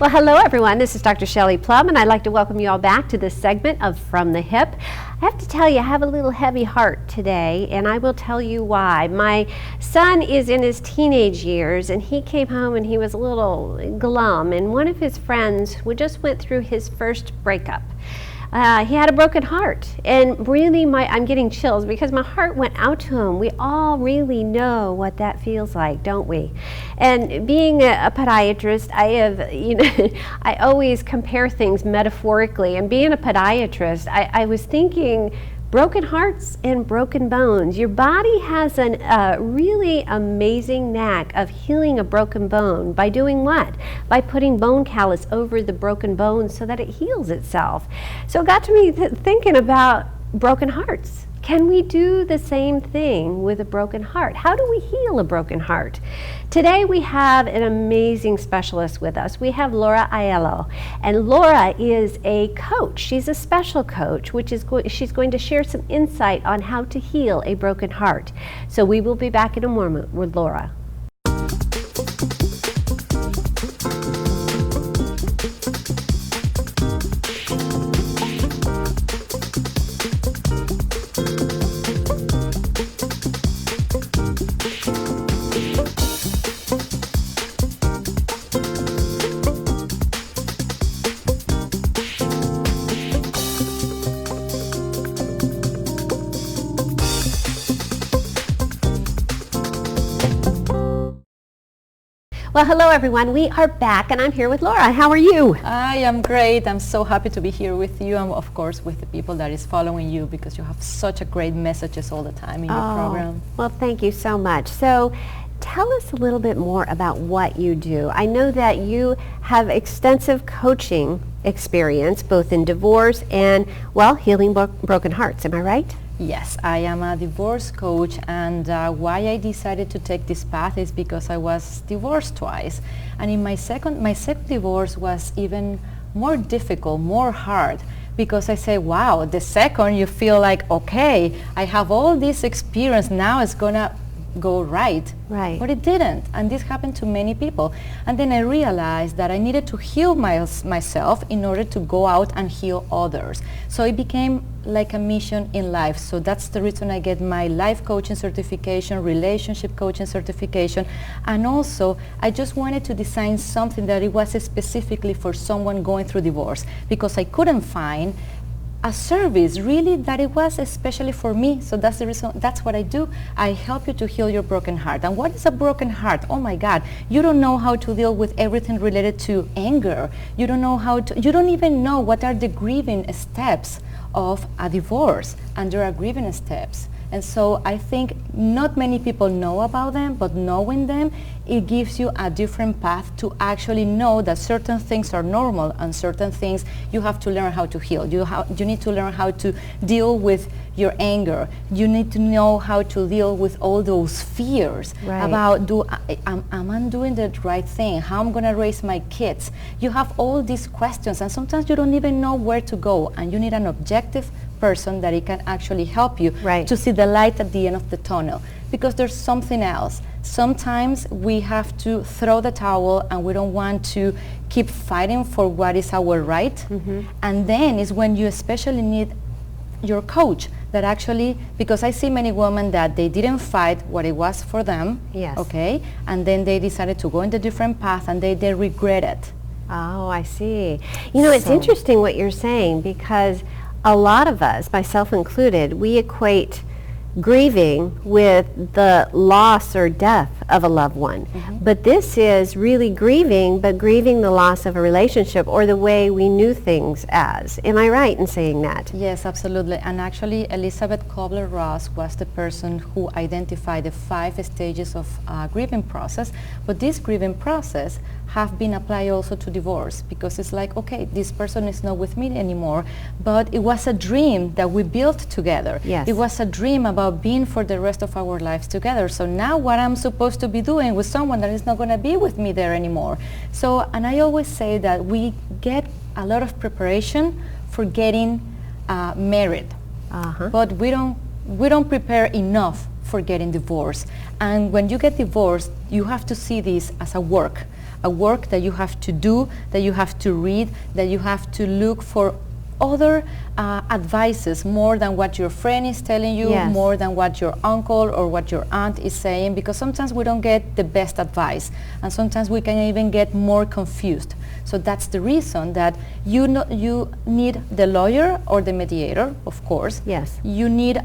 Well, hello everyone. This is Dr. Shelley Plumb, and I'd like to welcome you all back to this segment of From the Hip. I have to tell you, I have a little heavy heart today, and I will tell you why. My son is in his teenage years, and he came home and he was a little glum, and one of his friends just went through his first breakup. He had a broken heart, and really I'm getting chills because my heart went out to him. We all really know what that feels like, don't we? And being a podiatrist, I always compare things metaphorically, and being a podiatrist, I was thinking broken hearts and broken bones. Your body has a really amazing knack of healing a broken bone by doing what? By putting bone callus over the broken bone so that it heals itself. So it got to me thinking about broken hearts. Can we do the same thing with a broken heart? How do we heal a broken heart? Today we have an amazing specialist with us. We have Laura Aiello, and Laura is a coach. She's a special coach, she's going to share some insight on how to heal a broken heart. So we will be back in a moment with Laura. Well, hello everyone. We are back, and I'm here with Laura. How are you? I am great. I'm so happy to be here with you, and of course with the people that is following you, because you have such a great messages all the time in your program. Well, thank you so much. So tell us a little bit more about what you do. I know that you have extensive coaching experience, both in divorce and, well, healing broken hearts. Am I right? Yes, I am a divorce coach, and why I decided to take this path is because I was divorced twice, and in my second divorce was even more difficult, more hard, because I say, wow, the second you feel like, okay, I have all this experience, now it's gonna go right. But it didn't, and this happened to many people. And then I realized that I needed to heal myself in order to go out and heal others. So it became like a mission in life. So that's the reason I get my life coaching certification, relationship coaching certification, and also I just wanted to design something that it was specifically for someone going through divorce, because I couldn't find a service really that it was especially for me. So that's the reason, that's what I do. I help you to heal your broken heart. And what is a broken heart? Oh my God, you don't know how to deal with everything related to anger. You don't know you don't even know what are the grieving steps of a divorce, and there are grieving steps. And so I think not many people know about them, but knowing them, it gives you a different path to actually know that certain things are normal and certain things you have to learn how to heal. You need to learn how to deal with your anger. You need to know how to deal with all those fears about, am I doing the right thing? How I'm going to raise my kids? You have all these questions, and sometimes you don't even know where to go, and you need an objective person that it can actually help you to see the light at the end of the tunnel, because there's something else. Sometimes we have to throw the towel, and we don't want to keep fighting for what is our right. And then is when you especially need your coach that actually, because I see many women that they didn't fight what it was for them, okay, and then they decided to go in a different path, and they regret it. Oh, I see. You know, it's interesting what you're saying, because a lot of us, myself included, we equate grieving with the loss or death of a loved one. But this is really grieving, but grieving the loss of a relationship or the way we knew things as. Am I right in saying that? Yes, absolutely. And actually, Elizabeth Kubler-Ross was the person who identified the 5 stages of grieving process. But this grieving process have been applied also to divorce, because it's like, okay, this person is not with me anymore, but it was a dream that we built together. It was a dream about being for the rest of our lives together. So now what I'm supposed to be doing with someone that is not going to be with me there anymore. So, and I always say that we get a lot of preparation for getting married, but we don't prepare enough for getting divorced. And when you get divorced, you have to see this as a work. a work that you have to do, that you have to read, that you have to look for other advices more than what your friend is telling you, Yes. more than what your uncle or what your aunt is saying, because sometimes we don't get the best advice, and sometimes we can even get more confused. So that's the reason that you need the lawyer or the mediator, of course. Yes. You need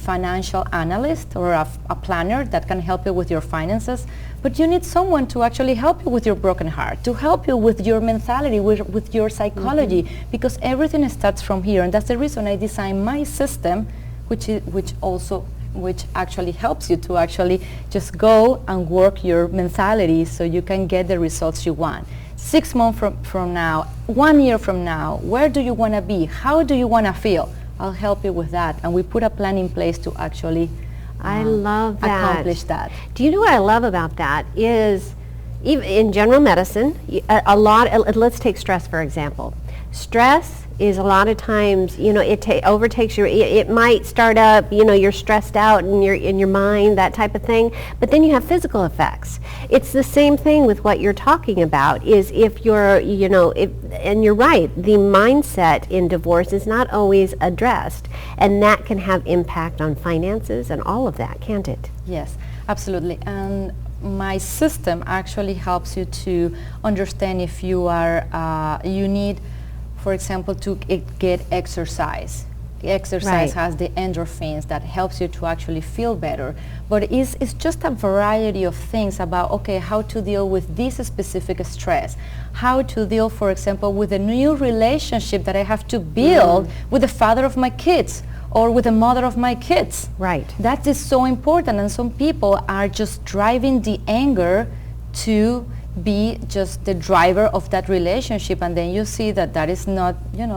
financial analyst or a planner that can help you with your finances, but you need someone to actually help you with your broken heart, to help you with your mentality, with your psychology, because everything starts from here, and that's the reason I designed my system, which actually helps you to actually just go and work your mentality so you can get the results you want. 6 months from now, 1 year from now, where do you want to be? How do you want to feel? I'll help you with that, and we put a plan in place to actually I love that. accomplish that. Do you know what I love about that is, even in general medicine, let's take stress for example. Stress is a lot of times, it overtakes your, it might start up, you're stressed out in your mind, that type of thing, but then you have physical effects. It's the same thing with what you're talking about, is if you're, and you're right, the mindset in divorce is not always addressed, and that can have impact on finances and all of that, can't it? Yes, absolutely. And my system actually helps you to understand if you are, you need, for example, to get exercise. Exercise Right. has the endorphins that helps you to actually feel better. But it's just a variety of things about, okay, how to deal with this specific stress, how to deal, for example, with a new relationship that I have to build with the father of my kids or with the mother of my kids. Right. That is so important, and some people are just driving the anger to be just the driver of that relationship, and then you see that that is not,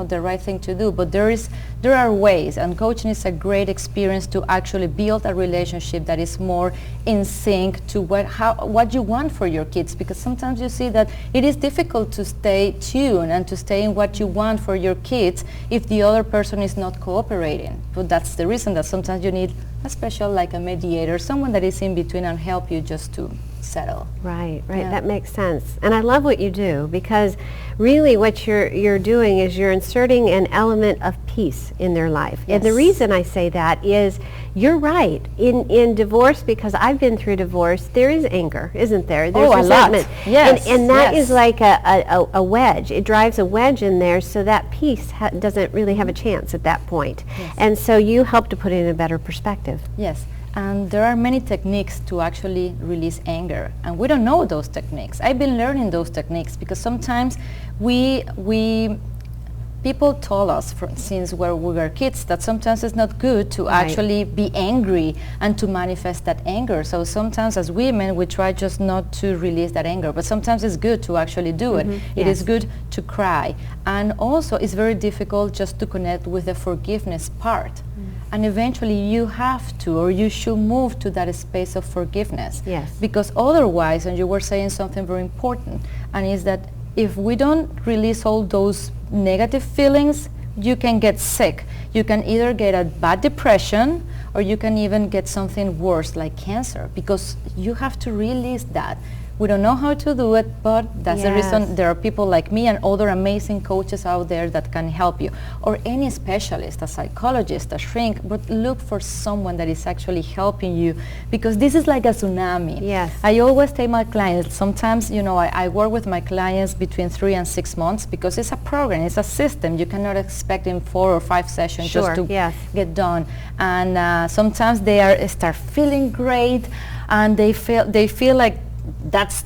the right thing to do. But there are ways, and coaching is a great experience to actually build a relationship that is more in sync to what you want for your kids, because sometimes you see that it is difficult to stay tuned and to stay in what you want for your kids if the other person is not cooperating. But that's the reason that sometimes you need a special, like a mediator, someone that is in between and help you just to settle. Right, Yeah. that makes sense. And I love what you do, because really what you're doing is you're inserting an element of peace in their life. And the Yes. reason I say that is, you're right. In divorce, because I've been through divorce, there is anger, isn't there? There's Oh, a lot. resentment. Yes, And that yes. is like a wedge. It drives a wedge in there, so that peace doesn't really have a chance at that point. Yes. And so you help to put it in a better perspective. Yes, and there are many techniques to actually release anger, and we don't know those techniques. I've been learning those techniques because sometimes people told us since we were kids that sometimes it's not good to Right. actually be angry and to manifest that anger. So sometimes as women we try just not to release that anger, but sometimes it's good to actually do it. It is Yes. good to cry, and also it's very difficult just to connect with the forgiveness part. And eventually you have to, or you should move to that space of forgiveness. Yes. Because otherwise, and you were saying something very important, and is that if we don't release all those negative feelings, you can get sick. You can either get a bad depression, or you can even get something worse like cancer, because you have to release that. We don't know how to do it, but that's the Yes. reason there are people like me and other amazing coaches out there that can help you, or any specialist, a psychologist, a shrink, but look for someone that is actually helping you, because this is like a tsunami. Yes. I always tell my clients, sometimes, I work with my clients between 3 and 6 months, because it's a program, it's a system. You cannot expect in 4 or 5 sessions Sure, just to yes. get done. And sometimes they start feeling great, and they feel like that's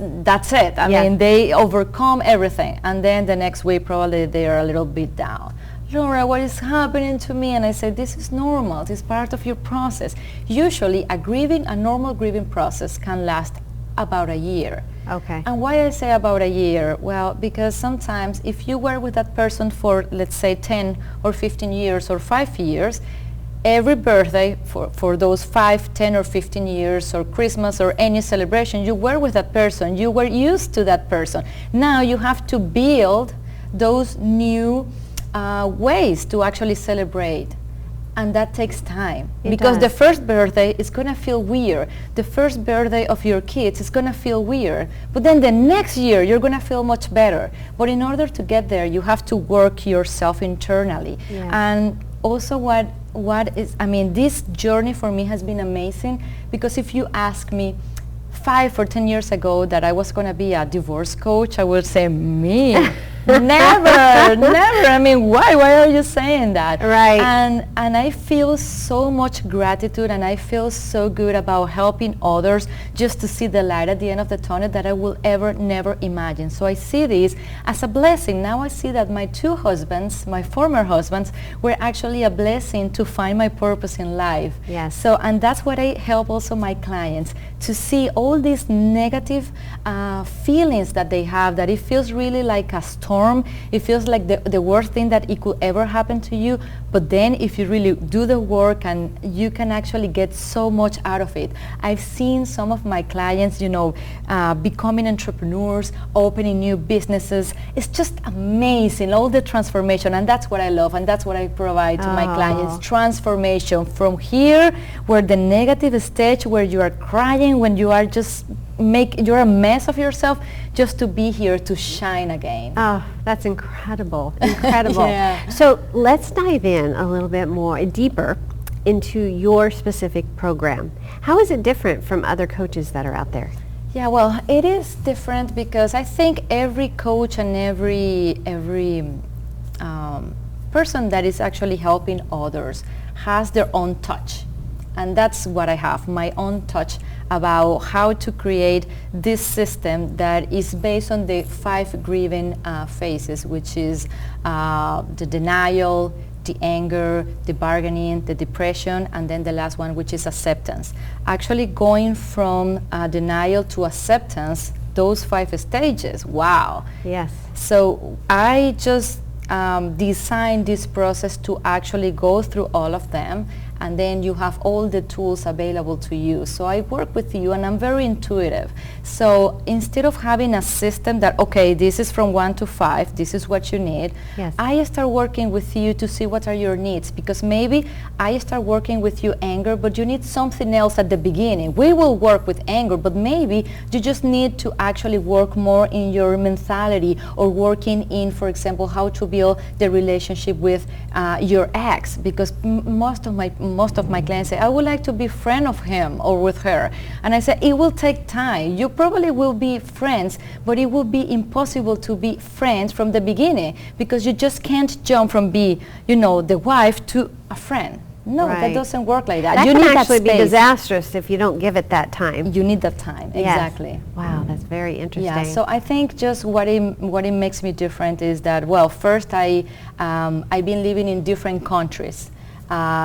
it. I Yeah. mean, they overcome everything, and then the next week probably they are a little bit down. Laura, what is happening to me? And I said, this is normal. This is part of your process. Usually a normal grieving process can last about a year. Okay. And why I say about a year? Well, because sometimes if you were with that person for, let's say, 10 or 15 years or 5 years, every birthday for those 5, 10 or 15 years, or Christmas or any celebration, you were with that person, you were used to that person. Now you have to build those new ways to actually celebrate. And that takes time, It because does. the first birthday is going to feel weird. The first birthday of your kids is going to feel weird. But then the next year, you're going to feel much better. But in order to get there, you have to work yourself internally. Yeah. And also this journey for me has been amazing, because if you ask me 5 or 10 years ago that I was going to be a divorce coach, I would say, me, never, never. I mean, why are you saying that? Right. And I feel so much gratitude, and I feel so good about helping others just to see the light at the end of the tunnel that I will ever never imagine. So I see this as a blessing. Now I see that my 2 husbands, my former husbands, were actually a blessing to find my purpose in life. Yes. So, and that's what I help also my clients to see all these negative feelings that they have, that it feels really like a storm. It feels like the worst thing that it could ever happen to you. But then if you really do the work, and you can actually get so much out of it. I've seen some of my clients, becoming entrepreneurs, opening new businesses. It's just amazing, all the transformation. And that's what I love, and that's what I provide to my clients. Transformation from here, where the negative stage, where you are crying, when you are just you're a mess of yourself, just to be here to shine again. Oh, that's incredible, incredible. Yeah. So let's dive in a little bit more, deeper into your specific program. How is it different from other coaches that are out there? Yeah, well, it is different, because I think every coach and every person that is actually helping others has their own touch. And that's what I have, my own touch about how to create this system that is based on the 5 grieving phases, which is the denial, the anger, the bargaining, the depression, and then the last one, which is acceptance. Actually going from denial to acceptance, those 5 stages, wow. Yes. So I just designed this process to actually go through all of them, and then you have all the tools available to you. So I work with you, and I'm very intuitive. So instead of having a system that, okay, this is from 1 to 5, this is what you need, Yes. I start working with you to see what are your needs, because maybe I start working with you anger, but you need something else at the beginning. We will work with anger, but maybe you just need to actually work more in your mentality, or working in, for example, how to build the relationship with your ex, because most of my clients say, I would like to be friend of him or with her. And I say, it will take time. You probably will be friends, but it will be impossible to be friends from the beginning, because you just can't jump from be, the wife to a friend. No, Right. that doesn't work like that. That You can need actually that be space. disastrous if you don't give it that time. You need that time, Yes. exactly. Wow, that's very interesting. Yeah, so I think just what it makes me different is that, well, first I've been living in different countries.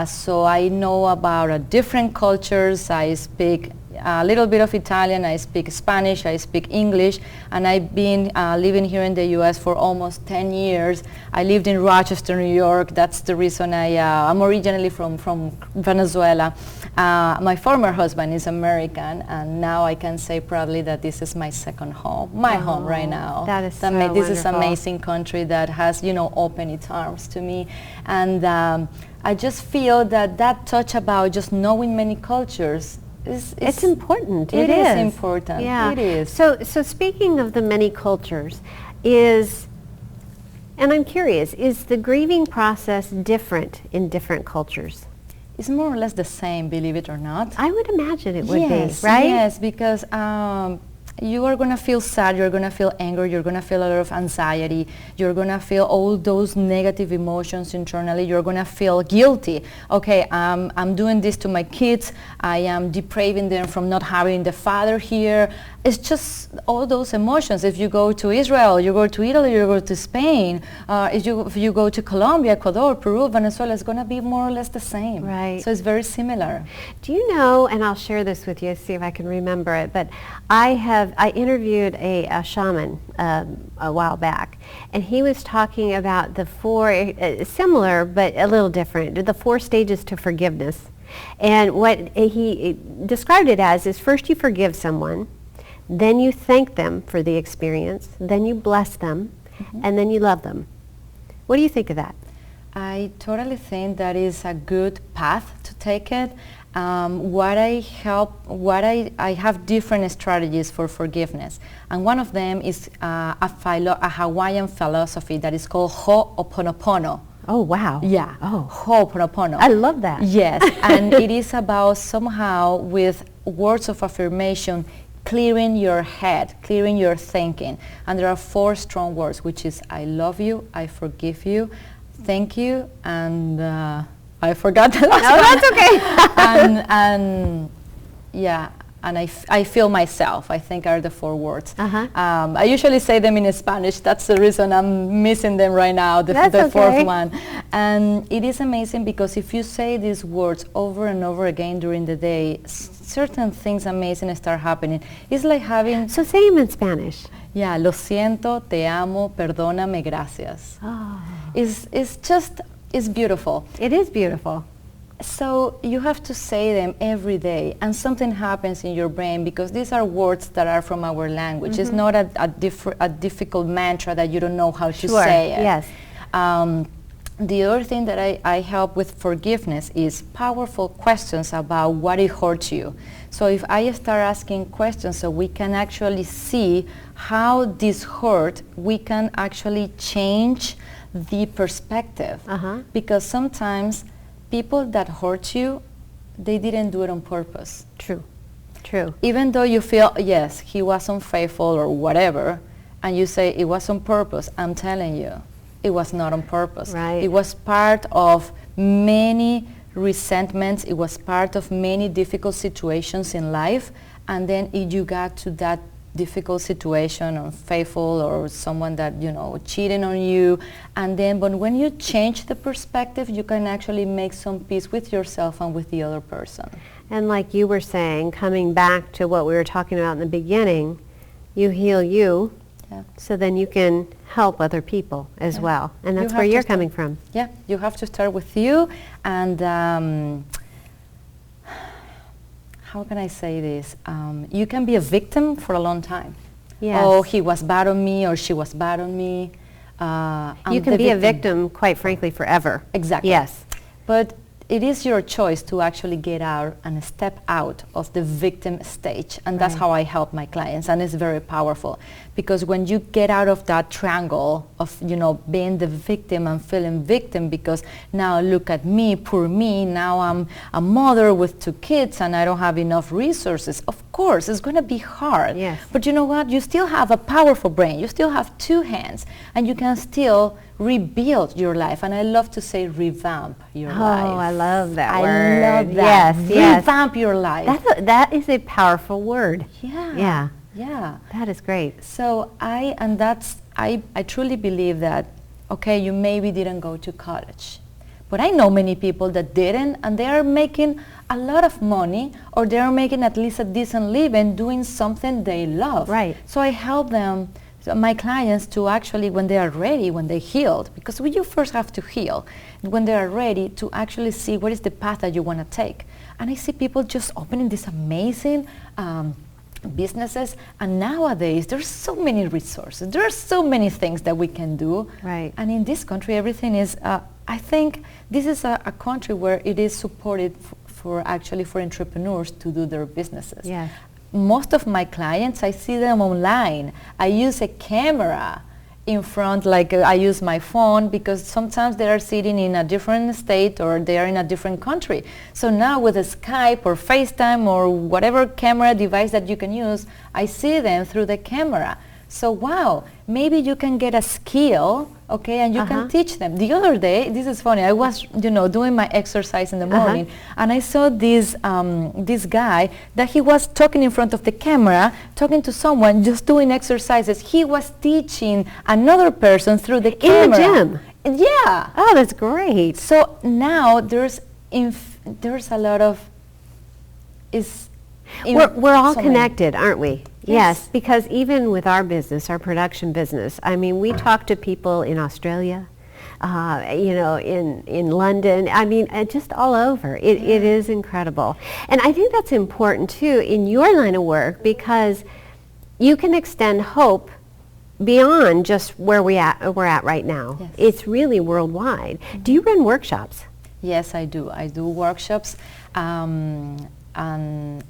So I know about different cultures. I speak a little bit of Italian, I speak Spanish, I speak English, and I've been living here in the U.S. for almost 10 years. I lived in Rochester, New York. That's the reason I'm originally from Venezuela. My former husband is American, and now I can say proudly that this is my second home, home right now. That is so This is an wonderful. amazing country that has, opened its arms to me. And I just feel that touch about just knowing many cultures it's important. It is important. Yeah. It is. So speaking of the many cultures, and I'm curious, is the grieving process different in different cultures? It's more or less the same, believe it or not. I would imagine it would Yes, be, right? Yes, because you are going to feel sad, you're going to feel anger, you're going to feel a lot of anxiety, you're going to feel all those negative emotions internally, you're going to feel guilty. Okay, I'm doing this to my kids, I am depraving them from not having the father here. It's just all those emotions. If you go to Israel, you go to Italy, you go to Spain, if you go to Colombia, Ecuador, Peru, Venezuela, it's going to be more or less the same. Right. So it's very similar. Do you know, and I'll share this with you, see if I can remember it, but I interviewed a shaman a while back, and he was talking about the 4, similar but a little different, the 4 stages to forgiveness. And what he described it as is, first you forgive someone, then you thank them for the experience, then you bless them, and then you love them. What do you think of that? I totally think that is a good path to take it. I have different strategies for forgiveness, and one of them is a Hawaiian philosophy that is called Ho'oponopono. Oh, wow. Yeah. Oh, Ho'oponopono. I love that. Yes, and it is about somehow with words of affirmation clearing your head, clearing your thinking. And there are 4 strong words, which is I love you, I forgive you, thank you, and I forgot the last one. No, that's okay. and yeah, and I feel myself, I think are the 4 words. I usually say them in Spanish. That's the reason I'm missing them right now, the 4th one. And it is amazing because if you say these words over and over again during the day, certain things amazing start happening. It's like having... So say them in Spanish. Yeah, lo siento, te amo, perdóname, gracias. Oh. It's beautiful. It is beautiful. So you have to say them every day, and something happens in your brain because these are words that are from our language. It's not a difficult mantra that you don't know how to say it. Yes. The other thing that I help with forgiveness is powerful questions about what it hurts you. So if I start asking questions so we can actually see how this hurt, we can actually change the perspective. Because sometimes people that hurt you, they didn't do it on purpose. True. True. Even though you feel, yes, he was unfaithful or whatever, and you say it was on purpose, I'm telling you, it was not on purpose. Right. It was part of many resentments. It was part of many difficult situations in life, and then you got to that difficult situation, unfaithful, or someone that, cheating on you, and then, but when you change the perspective, you can actually make some peace with yourself and with the other person. And like you were saying, coming back to what we were talking about in the beginning, you heal you, so then you can help other people as well. And that's where you're coming from. Yeah, you have to start with you, and how can I say this? You can be a victim for a long time. Yes. Oh, he was bad on me, or she was bad on me. You can be a victim, quite frankly, forever. Exactly. Yes. But it is your choice to actually get out and step out of the victim stage. And that's how I help my clients. And it's very powerful. Because when you get out of that triangle of, being the victim and feeling victim, because now look at me, poor me, now I'm a mother with 2 kids and I don't have enough resources. Of course, it's going to be hard. Yes. But you know what? You still have a powerful brain. You still have 2 hands. And you can still rebuild your life. And I love to say revamp your life. Oh, I love that word. I love that. Yes. Revamp your life. That is a powerful word. Yeah. Yeah. Yeah. That is great. So I truly believe that, okay, you maybe didn't go to college, but I know many people that didn't, and they are making a lot of money, or they are making at least a decent living doing something they love. Right. So I help them, my clients, to actually, when they are ready, when they healed, because you first have to heal, when they are ready to actually see what is the path that you want to take. And I see people just opening this amazing businesses, and nowadays there's so many resources, there are so many things that we can do. Right. And in this country everything is I think this is a country where it is supported for entrepreneurs to do their businesses. Yes. Most of my clients, I see them online. I use a camera in front, like I use my phone, because sometimes they are sitting in a different state or they are in a different country. So now with a Skype or FaceTime or whatever camera device that you can use, I see them through the camera. So wow, maybe you can get a skill, okay, and you can teach them. The other day, this is funny, I was doing my exercise in the morning, and I saw this guy that he was talking in front of the camera, talking to someone, just doing exercises. He was teaching another person through the camera. In the gym? Yeah. Oh, that's great. So now there's a lot of We're all so connected, aren't we? Yes. Because even with our business, our production business, I mean, we talk to people in Australia, in London, I mean, just all over. It is incredible. And I think that's important too in your line of work, because you can extend hope beyond just where we're at right now. Yes. It's really worldwide. Do you run workshops? Yes, I do. I do workshops, and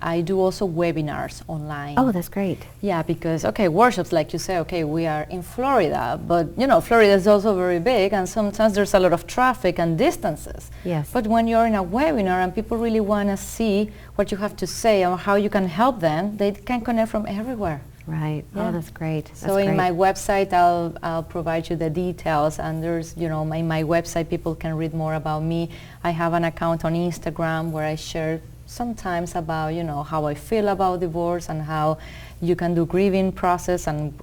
I do also webinars online. Oh, that's great. Yeah, because, workshops, like you say, we are in Florida, but, Florida is also very big, and sometimes there's a lot of traffic and distances. Yes. But when you're in a webinar and people really want to see what you have to say or how you can help them, they can connect from everywhere. Right. Yeah. Oh, that's great. So in my website, I'll provide you the details, and there's, in my website, people can read more about me. I have an account on Instagram where I share sometimes about, how I feel about divorce and how you can do grieving process and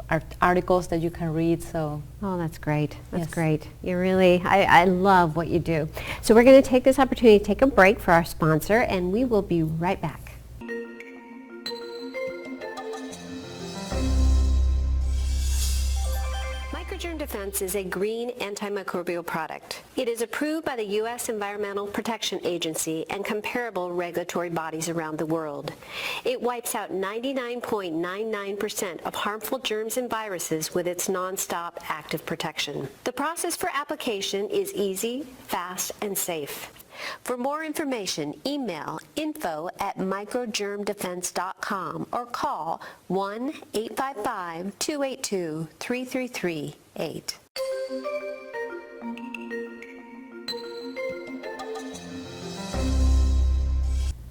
articles that you can read. So. Oh, that's great. That's Yes. great. You really, I love what you do. So we're going to take this opportunity to take a break for our sponsor, and we will be right back. Microgerm Defense is a green antimicrobial product. It is approved by the U.S. Environmental Protection Agency and comparable regulatory bodies around the world. It wipes out 99.99% of harmful germs and viruses with its non-stop active protection. The process for application is easy, fast, and safe. For more information, email info@microgermdefense.com or call 1-855-282-3338.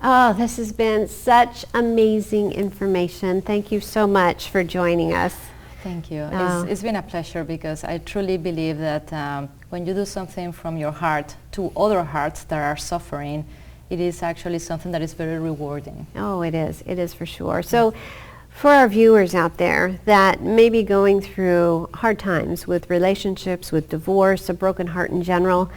Oh, this has been such amazing information. Thank you so much for joining us. Thank you. It's been a pleasure, because I truly believe that when you do something from your heart to other hearts that are suffering, it is actually something that is very rewarding. Oh, it is. It is for sure. So for our viewers out there that may be going through hard times with relationships, with divorce, a broken heart in general,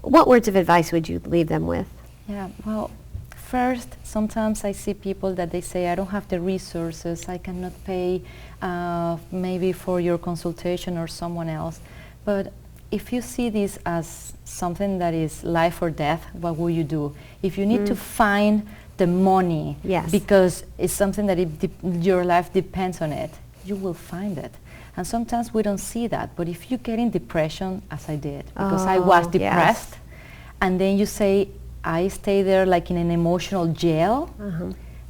what words of advice would you leave them with? Yeah, well, first, sometimes I see people that they say, I don't have the resources, I cannot pay maybe for your consultation or someone else. But if you see this as something that is life or death, what will you do? If you need to find the money, Yes. because it's something that your life depends on it, you will find it. And sometimes we don't see that, but if you get in depression, as I did, because I was depressed, yes. and then you say, I stay there like in an emotional jail,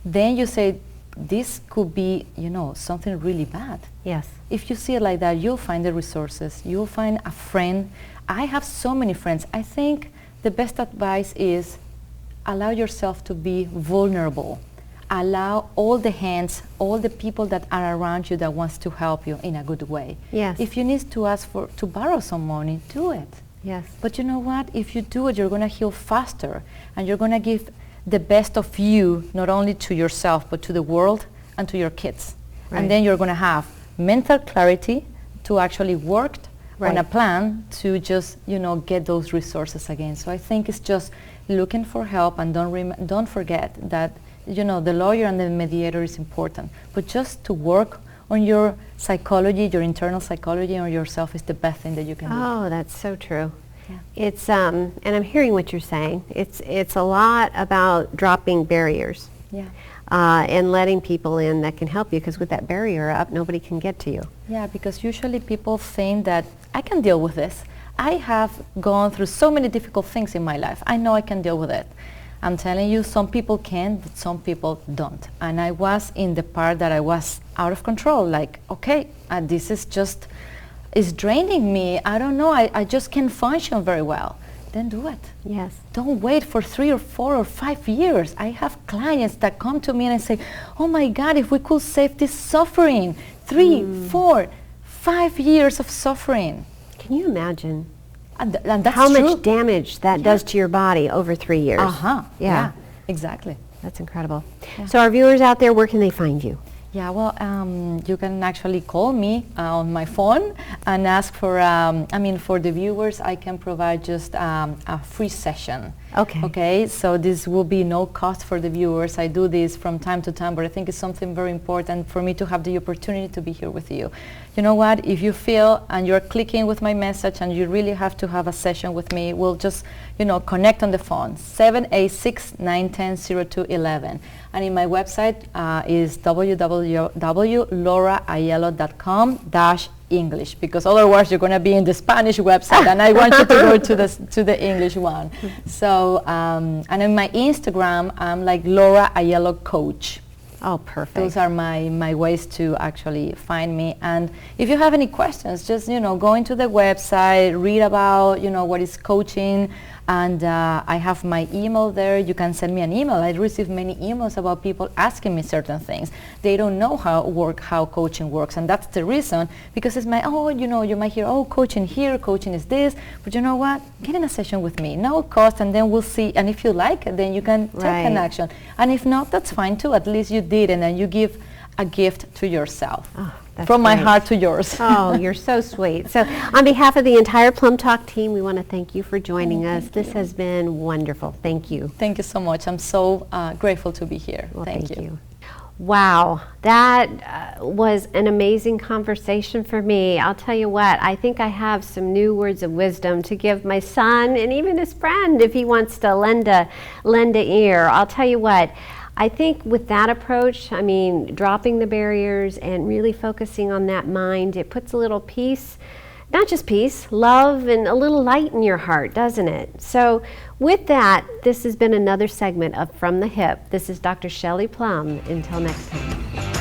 then you say, this could be, something really bad. Yes. If you see it like that, you'll find the resources. You'll find a friend. I have so many friends. I think the best advice is allow yourself to be vulnerable. Allow all the hands, all the people that are around you that wants to help you in a good way. Yes. If you need to ask to borrow some money, do it. Yes. But you know what? If you do it, you're going to heal faster, and you're going to give the best of you, not only to yourself, but to the world and to your kids. Right. And then you're going to have mental clarity to actually work Right. on a plan to just, get those resources again. So I think it's just looking for help, and don't forget that, the lawyer and the mediator is important. But just to work on your psychology, your internal psychology on yourself is the best thing that you can do. Oh, that's so true. Yeah. It's and I'm hearing what you're saying. It's a lot about dropping barriers. Yeah. And letting people in that can help you, because with that barrier up, nobody can get to you. Yeah, because usually people think that I can deal with this. I have gone through so many difficult things in my life. I know I can deal with it. I'm telling you, some people can, but some people don't. And I was in the part that I was out of control, like, okay, this is just, it's draining me. I don't know, I just can't function very well. Then do it. Yes. Don't wait for 3 or 4 or 5 years. I have clients that come to me and say, oh my God, if we could save this suffering, 3, 4, 5 years of suffering. Can you imagine And that's how true. much damage that does to your body over 3 years? Yeah, exactly. That's incredible. Yeah. So our viewers out there, where can they find you? Yeah, well, you can actually call me on my phone and ask for, for the viewers, I can provide just a free session. Okay. Okay, so this will be no cost for the viewers. I do this from time to time, but I think it's something very important for me to have the opportunity to be here with you. You know what, if you feel and you're clicking with my message and you really have to have a session with me, we'll just, connect on the phone, 786-910-0211. And in my website is www.marital, www.lauraaiello.com/English, because otherwise you're going to be in the Spanish website, and I want you to go to the English one. So, and in my Instagram, I'm like Laura Aiello Coach. Oh, perfect. Those are my ways to actually find me. And if you have any questions, just, go into the website, read about, what is coaching. And I have my email there. You can send me an email. I receive many emails about people asking me certain things. They don't know how coaching works. And that's the reason, because it's you might hear, coaching here, coaching is this. But you know what? Get in a session with me. No cost, and then we'll see. And if you like it, then you can take an action. And if not, that's fine too. At least you did, and then you give a gift to yourself. Oh, from my heart to yours. Oh, you're so sweet. So on behalf of the entire PlumbTalk team, we want to thank you for joining us. This has been wonderful. Thank you. Thank you so much. I'm so grateful to be here. Well, thank you. Wow, that was an amazing conversation for me. I'll tell you what, I think I have some new words of wisdom to give my son and even his friend if he wants to lend a ear. I'll tell you what, I think with that approach, dropping the barriers and really focusing on that mind, it puts a little peace, not just peace, love and a little light in your heart, doesn't it? So with that, this has been another segment of From the Hip. This is Dr. Shelley Plumb. Until next time.